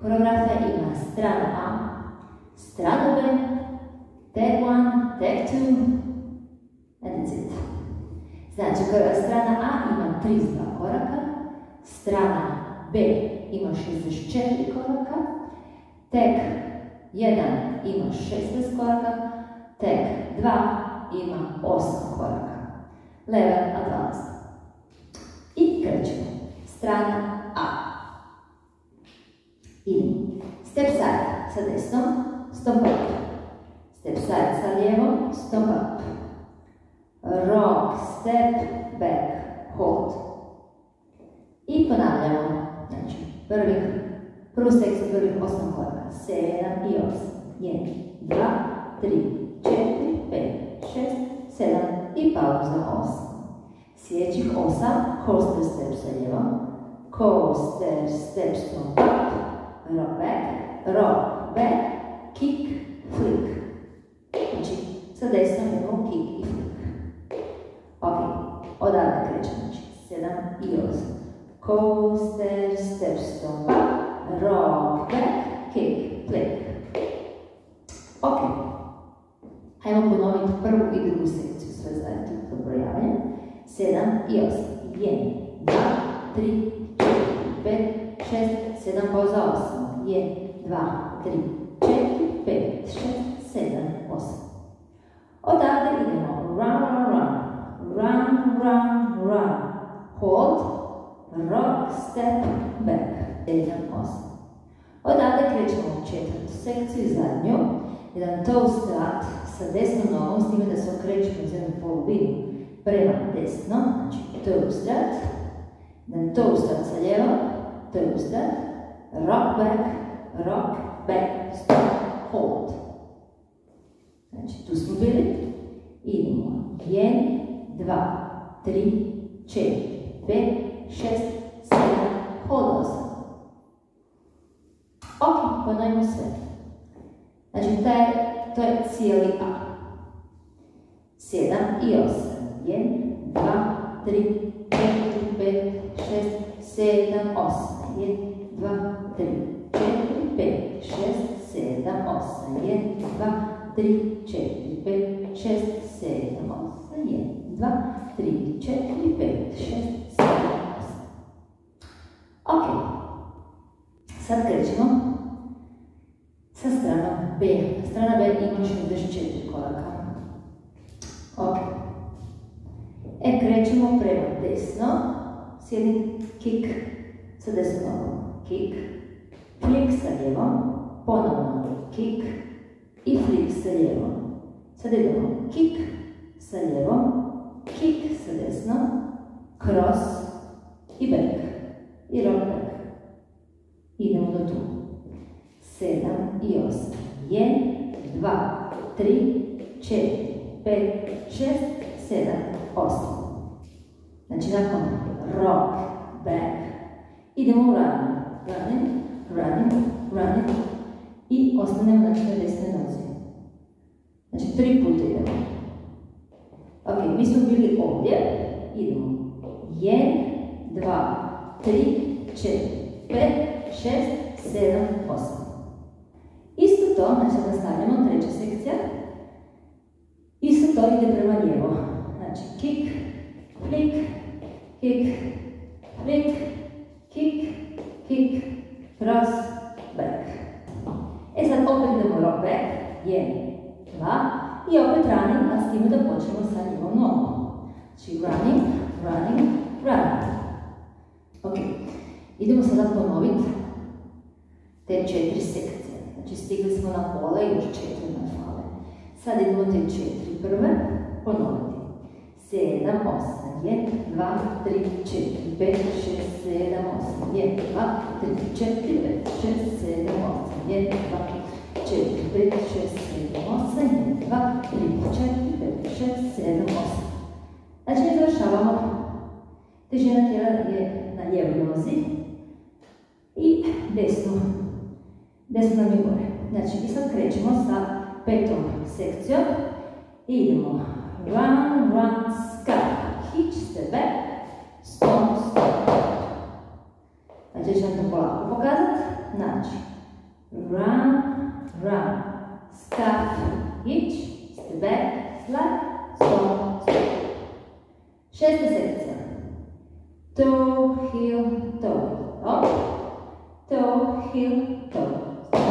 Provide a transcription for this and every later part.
Koreografija ima stranu A, stranu B, tag 1, tag 2, and that's it. Znači, strana A ima 32 koraka, strana B ima 64 koraka, tag 1 ima 16 koraka, tag 2 ima 8 koraka. Level advanced. I krećemo. Strana A. Idemo. Step side sa desnom, stomp up. Step side sa lijevom, stomp up. Rock, step, back, hold. I ponavljamo. Znači, prvu sekciju prvih 8 koraka. 7 i 8. 1, 2, 3, 4, 5, 6, 7 i pauza 8. Sljedećih 8, coaster step sa lijevom. Coaster step, stomp up. Rock back, kick, flick. Znači, sa desnom imamo kick i flick. Ok, odavde krećemo. Znači, 7 i 8. Coaster, step, stomp up, rock back, kick, flick. Ok, hajmo ponoviti prvu i drugu sekciju, sve zajedno do brojavanja. 7 i 8. 1, 2, 3, 4, 5, 6, 7, pauza 8. 1, 2, 3, 4, 5, 6, 7, 8. Odavde idemo run, run, run, run, run, hold, rock, step, back, 7, 8. Odavde krećemo u četvrtu sekciju, zadnju, jedan toe strat sa desnom nogom, s time da se okrećemo za jednu polubinu prema desno, znači toe strat, jedan toe strat sa lijevom, toe strat, rock, back, stop, hold. Znači, tu smo bili. Idemo. 1, 2, 3, 4, 5, 6, 7, hold 8. Ok, ponovimo sve. Znači, to je cijeli A. 7 i 8. 1, 2, 3, 4, 5, 6, 7, 8. 1, 2, 3, 4, 5, 6, 7, 8. 1, 2, 3, 4, 5, 6, 7, 8. 1, 2, 3, 4, 5, 6, 7, 8. Ok. Sad krećemo sa stranom B. Strana B ima 64 koraka. Ok. Krećemo prema desno. S jednim kick sa desnom nogom. Kick. Flick sa lijevom. Ponovno kick. I flick sa lijevom. Sad idemo kick sa lijevom. Kick sa desnom. Cross. I back. I rock back. Idemo do tu. 7 i 8. 1, 2, 3, 4, 5, 6, 7, 8. Znači, nakon rock, back, idemo u running i ostanemo na desnoj nozi. Znači, 3 puta idemo. Ok, mi smo bili ovdje, idemo. 1, 2, 3, 4, 5, 6, 7, 8. Isto to, znači nastavljamo, treća sekcija. Isto to ide prema lijevo. Znači, kick, flick, kick, flick, kick, kick, cross, back. Sad opet idemo rock back. 1, 2 i opet running, a s time da počnemo sa lijevom nogom. Znači, running. Ok, idemo sada ponoviti te 4 sekcije. Znači, stigli smo na pola i još 4 na fale. Sad idemo te 4 prve, ponoviti. 7, 8, 1, 2, 3, 4, 5, 6, 7, 8, 1, 2, 3, 4, 5, 6, 7, 8, 1, 2, 4, 5, 6, 7, 8, 1, 2, 3, 4, 5, 6, 7, 8. Znači, završavamo. Težina tijela je na lijevoj nozi i desno nam je gore. Znači, i sad krećemo sa 5. sekcijom i idemo run, skak, hitch, step back, stomp. Znači, ću vam to polako pokazati. Znači, run, run, scuff, hitch, step back, slide, stop, stop. Šesta sekcija. Toe, heel, toe, stop, toe, heel, toe, stop.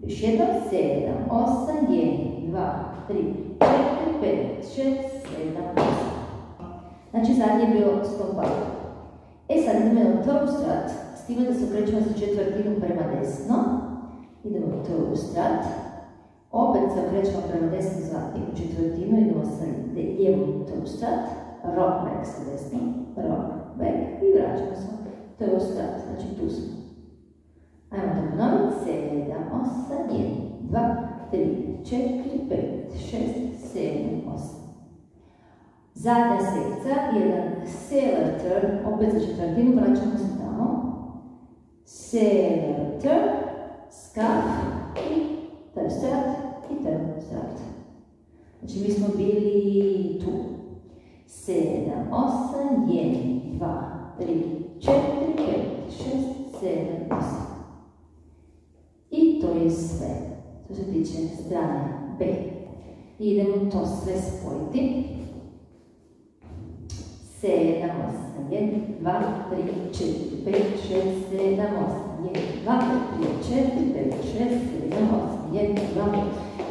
Još jednom, 7, 8, 1, 2, 3, 4, 5, 6, 7, 8. Znači zadnje je bilo stop out. Sad idemo na toe strat, s time da se okrećemo za četvrtinu prema desno. Idemo toe strat. Opet se okrećemo prema desno za četvrtinu, idemo sa lijevom toe strat. Rock back sa desno, rock back i vraćamo se. Toe strat, znači tu smo. Ajmo da ponoviti, 7, 8, 1, 2, 3, 4, 5, 6, 7, 8. Zadnja sekcija, jedan sailor turn, opet za četvrtinu, vraćamo se tamo. Sailor turn, scuff i turn strat i turn strat. Znači mi smo bili tu. 7, 8, 1, 2, 3, 4, 5, 6, 7, 8. I to je sve, što se tiče strane B. Idemo to sve spojiti. 7, 8, 1, 2, 3, 4, 5, 6, 7, 8, 1, 2, 3, 4, 5, 6, 7, 8, 1, 2,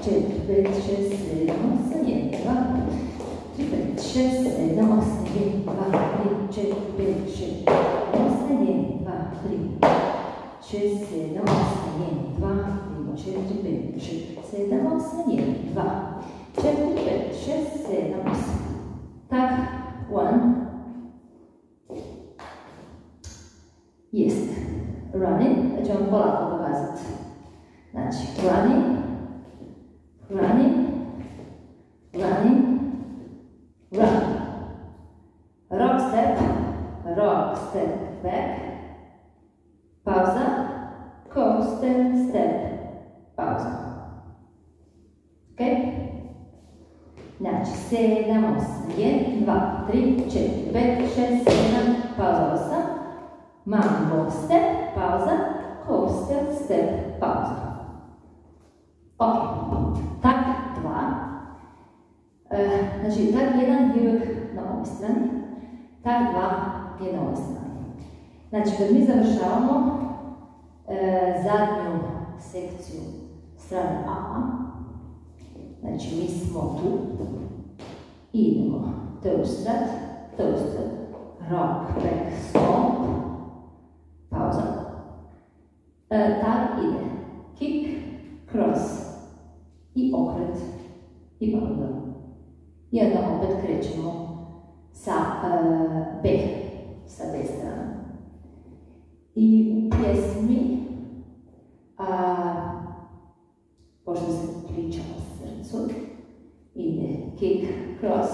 4, 5, 6, 7, 8, 1, 2, 3, 5, 6, 7, 8, 1, 2, 3, 4, 5, 6, 8, 1, 2, 3, 6, 7, 8, 1, 2, 3, 4, 5, 6, 7, 8, 1, 2, 4, 5, 6, 7, 8. Tak, 1. Jest. Running, da ću vam polako pokazati. Znači, running, running, running, run. Rock step back, pauza, coaster, step, pauza. Ok? Znači, 7, 8, 1, 2, 3, 4, 5, 6, 7, pauza 8. Mambo, step, pauza, coaster, step, pauza. Ok, tak 2. Znači, tak 1 je uvijek na ovoj strani, tak 2 je na ovoj strani. Znači, kad mi završavamo zadnju sekciju strane A, znači mi smo tu i idemo toe strat, rock, back, stop, pauza. Tak ide kick, cross i okret i pauza. I onda opet krećemo sa B strane. I u pjesmi, pošto se priča o srcu, ide kick, cross,